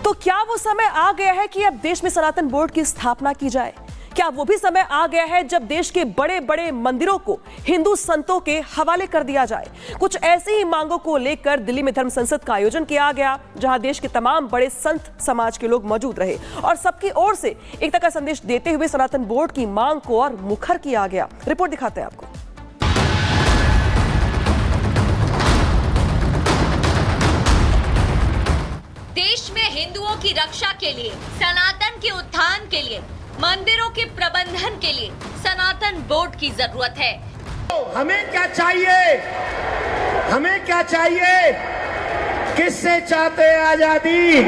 तो क्या वो समय आ गया है कि अब देश में सनातन बोर्ड की स्थापना की जाए? क्या वो भी समय आ गया है जब देश के बड़े बड़े मंदिरों को हिंदू संतों के हवाले कर दिया जाए? कुछ ऐसी ही मांगों को लेकर दिल्ली में धर्म संसद का आयोजन किया गया, जहां देश के तमाम बड़े संत समाज के लोग मौजूद रहे और सबकी ओर से एकता का संदेश देते हुए सनातन बोर्ड की मांग को और मुखर किया गया। रिपोर्ट दिखाते हैं आपको। देश में हिंदुओं की रक्षा के लिए, सनातन के उत्थान के लिए, मंदिरों के प्रबंधन के लिए सनातन बोर्ड की जरूरत है। हमें क्या चाहिए? हमें क्या चाहिए? किससे चाहते हैं आजादी?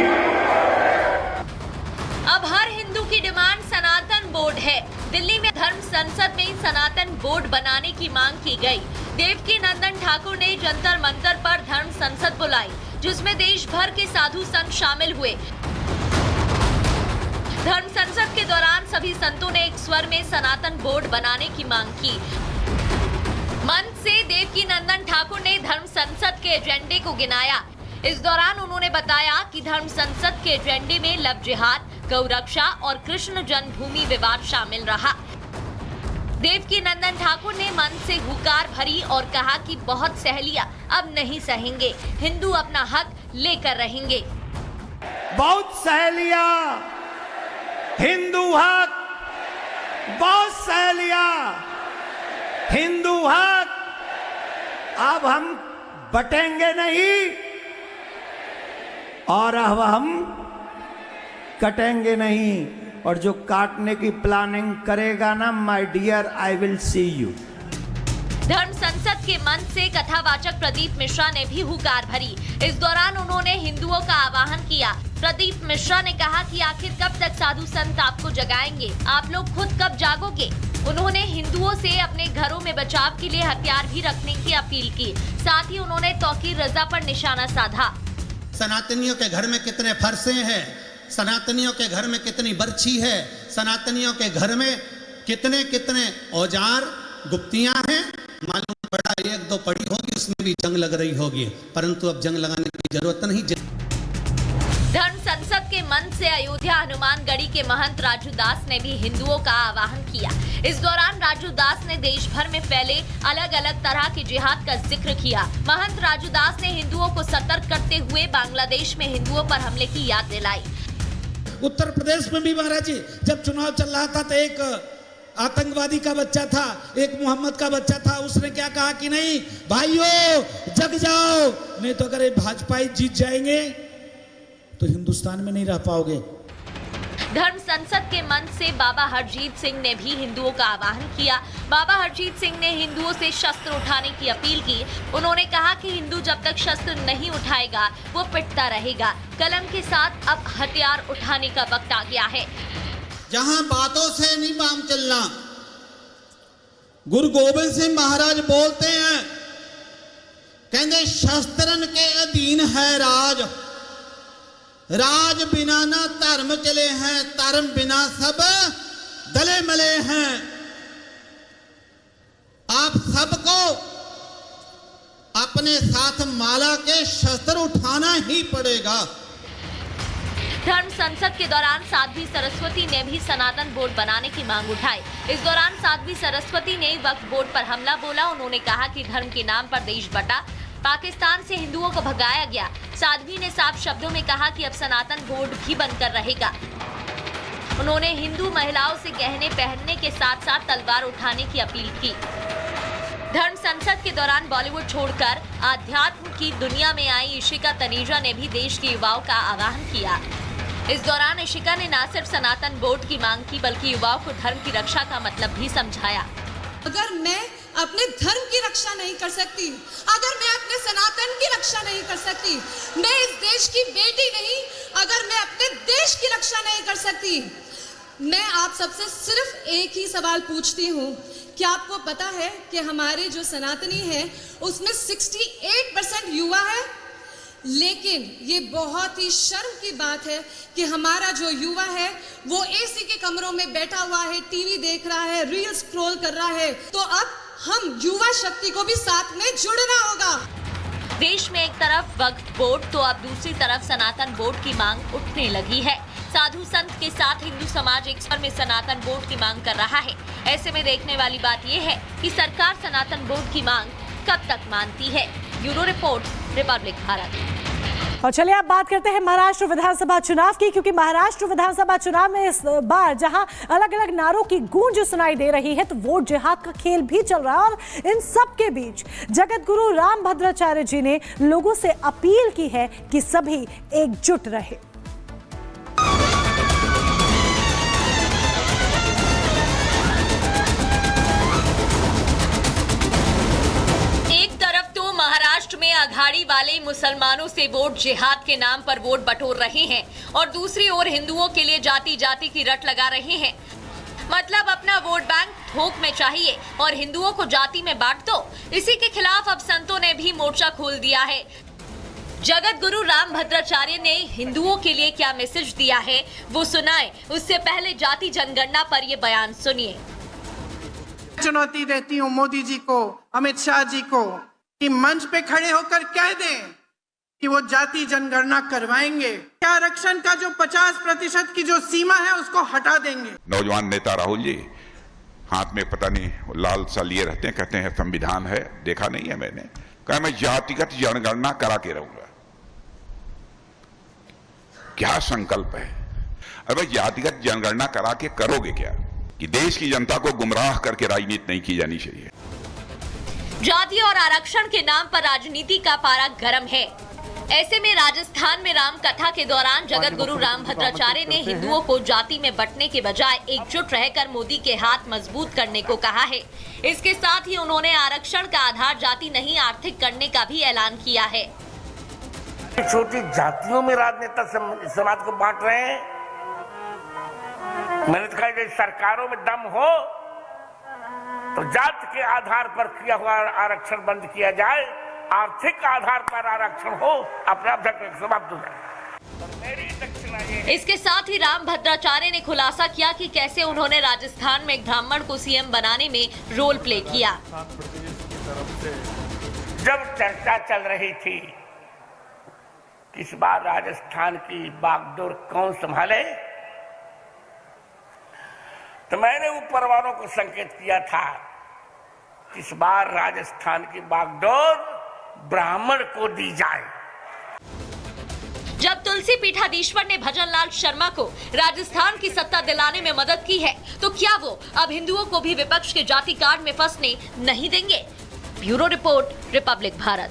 अब हर हिंदू की डिमांड सनातन बोर्ड है। दिल्ली में धर्म संसद में सनातन बोर्ड बनाने की मांग की गई। देवकी नंदन ठाकुर ने जंतर मंतर पर धर्म संसद बुलाई, जिसमें देश भर के साधु संत शामिल हुए। धर्म संसद के दौरान सभी संतों ने एक स्वर में सनातन बोर्ड बनाने की मांग की। मंच से देवकी नंदन ठाकुर ने धर्म संसद के एजेंडे को गिनाया। इस दौरान उन्होंने बताया कि धर्म संसद के एजेंडे में लव जिहाद, गौ रक्षा और कृष्ण जन्मभूमि विवाद शामिल रहा। देवकी नंदन ठाकुर ने मंच से हुंकार भरी और कहा कि बहुत सहेलियां अब नहीं सहेंगे, हिंदू अपना हक लेकर रहेंगे। बहुत सहेलियां, हिंदू हक, बहुत सहेलियां, हिंदू हक। अब हम बटेंगे नहीं और अब हम कटेंगे नहीं, और जो काटने की प्लानिंग करेगा ना, my dear, I will see you. धर्म संसद के मंच से कथावाचक प्रदीप मिश्रा ने भी हुंकार भरी। इस दौरान उन्होंने हिंदुओं का आह्वान किया। प्रदीप मिश्रा ने कहा कि आखिर कब तक साधु संत आपको जगाएंगे, आप लोग खुद कब जागोगे। उन्होंने हिंदुओं से अपने घरों में बचाव के लिए हथियार भी रखने की अपील की। साथ ही उन्होंने तौकीर रजा पर निशाना साधा। सनातनियों के घर में कितने फरसे हैं, सनातनियों के घर में कितनी बर्छी है, सनातनियों के घर में कितने कितने औजार गुप्तियां हैं। मालूम पड़ा एक दो पड़ी होगी, उसमें भी जंग लग रही होगी, परंतु अब जंग लगाने की जरूरत नहीं। धर्म संसद के मंच से अयोध्या हनुमानगढ़ी के महंत राजू दास ने भी हिंदुओं का आह्वान किया। इस दौरान राजू दास ने देश भर में फैले अलग अलग तरह के जिहाद का जिक्र किया। महंत राजू दास ने हिंदुओं को सतर्क करते हुए बांग्लादेश में हिंदुओं पर हमले की याद दिलाई। उत्तर प्रदेश में भी महाराज जी जब चुनाव चल रहा था तो एक आतंकवादी का बच्चा था, एक मोहम्मद का बच्चा था, उसने क्या कहा कि नहीं भाइयों जग जाओ, नहीं तो अगर भाजपा जीत जाएंगे तो हिंदुस्तान में नहीं रह पाओगे। धर्म संसद के मंच से बाबा हरजीत सिंह ने भी हिंदुओं का आह्वान किया। बाबा हरजीत सिंह ने हिंदुओं से शस्त्र उठाने की अपील की। उन्होंने कहा कि हिंदू जब तक शस्त्र नहीं उठाएगा वो पिटता रहेगा। कलम के साथ अब हथियार उठाने का वक्त आ गया है। जहां बातों से नहीं काम चलना। गुरु गोबिंद सिंह महाराज बोलते हैं, कहते शस्त्रन के अधीन है राज, राज बिना ना धर्म चले हैं, धर्म बिना सब दले मले हैं। आप सबको अपने साथ माला के शस्त्र उठाना ही पड़ेगा। धर्म संसद के दौरान साध्वी सरस्वती ने भी सनातन बोर्ड बनाने की मांग उठाई। इस दौरान साध्वी सरस्वती ने वक्फ बोर्ड पर हमला बोला। उन्होंने कहा कि धर्म के नाम पर देश बटा, पाकिस्तान से हिंदुओं को भगाया गया। साध्वी ने साफ शब्दों में कहा कि अब सनातन बोर्ड भी बनकर रहेगा। उन्होंने हिंदू महिलाओं से गहने पहनने के साथ साथ तलवार उठाने की अपील की। धर्म संसद के दौरान बॉलीवुड छोड़कर आध्यात्म की दुनिया में आई इशिका तनेजा ने भी देश के युवाओं का आह्वान किया। इस दौरान इशिका ने न सिर्फ सनातन बोर्ड की मांग की, बल्कि युवाओं को धर्म की रक्षा का मतलब भी समझाया। अगर मैं अपने धर्म की रक्षा नहीं कर सकती, अगर मैं अपने सनातन की रक्षा नहीं कर सकती, मैं इस देश की बेटी नहीं, अगर मैं अपने देश की रक्षा नहीं कर सकती, मैं आप सबसे सिर्फ एक ही सवाल पूछती हूँ, क्या आपको पता है कि हमारे जो सनातनी हैं उसमें 68% युवा है? लेकिन ये बहुत ही शर्म की बात है कि हमारा जो युवा है वो एसी के कमरों में बैठा हुआ है, टीवी देख रहा है, रील स्क्रॉल कर रहा है। तो अब हम युवा शक्ति को भी साथ में जुड़ना होगा। देश में एक तरफ वक्फ बोर्ड तो अब दूसरी तरफ सनातन बोर्ड की मांग उठने लगी है। साधु संत के साथ हिंदू समाज एक स्वर में सनातन बोर्ड की मांग कर रहा है। ऐसे में देखने वाली बात यह है कि सरकार सनातन बोर्ड की मांग कब तक मानती है। Bureau report, Republic Bharat. और चलिए अब बात करते हैं महाराष्ट्र विधानसभा चुनाव की, क्योंकि महाराष्ट्र विधानसभा चुनाव में इस बार जहां अलग अलग नारों की गूंज सुनाई दे रही है, तो वोट जिहाद का खेल भी चल रहा है। और इन सब के बीच जगत गुरु रामभद्राचार्य जी ने लोगों से अपील की है कि सभी एकजुट रहे। महाराष्ट्र में अघाड़ी वाले मुसलमानों से वोट जिहाद के नाम पर वोट बटोर रहे हैं और दूसरी ओर हिंदुओं के लिए जाति जाति की रट लगा रहे हैं। मतलब अपना वोट बैंक थोक में चाहिए और हिंदुओं को जाति में बांट दो। इसी के खिलाफ अब संतों ने भी मोर्चा खोल दिया है। जगत गुरु रामभद्राचार्य ने हिंदुओं के लिए क्या मैसेज दिया है वो सुनाए, उससे पहले जाति जनगणना पर ये बयान सुनिए। चुनौती देती हूँ मोदी जी को, अमित शाह जी को कि मंच पे खड़े होकर कह दें कि वो जाति जनगणना करवाएंगे। क्या आरक्षण का जो 50% की जो सीमा है उसको हटा देंगे। नौजवान नेता राहुल जी हाथ में पता नहीं लाल सा लिए रहते हैं, कहते हैं संविधान है, देखा नहीं है मैंने। कहा मैं जातिगत जनगणना करा के रहूंगा। क्या संकल्प है? अरे जातिगत जनगणना करा के करोगे क्या? कि देश की जनता को गुमराह करके राजनीति नहीं की जानी चाहिए। जाति और आरक्षण के नाम पर राजनीति का पारा गर्म है। ऐसे में राजस्थान में राम कथा के दौरान जगत गुरु रामभद्राचार्य ने हिंदुओं को जाति में बंटने के बजाय एकजुट रहकर मोदी के हाथ मजबूत करने को कहा है। इसके साथ ही उन्होंने आरक्षण का आधार जाति नहीं आर्थिक करने का भी ऐलान किया है। छोटी जातियों में राजनेता समाज को बांट रहे हैं। मैंने तो कहा सरकारों में दम हो तो जाति के आधार पर किया हुआ आरक्षण बंद किया जाए, आर्थिक आधार पर आरक्षण हो, अपने आप समाप्त हो जाए। इसके साथ ही रामभद्राचार्य ने खुलासा किया कि कैसे उन्होंने राजस्थान में एक ब्राह्मण को सीएम बनाने में रोल प्ले किया। जब चर्चा चल रही थी इस बार राजस्थान की बागडोर कौन संभाले, तो मैंने ऊपर वालों को संकेत किया था इस बार राजस्थान की बागडोर ब्राह्मण को दी जाए। जब तुलसी पीठाधीश्वर ने भजन लाल शर्मा को राजस्थान की सत्ता दिलाने में मदद की है, तो क्या वो अब हिंदुओं को भी विपक्ष के जाति कार्ड में फंसने नहीं देंगे? Bureau report, Republic Bharat.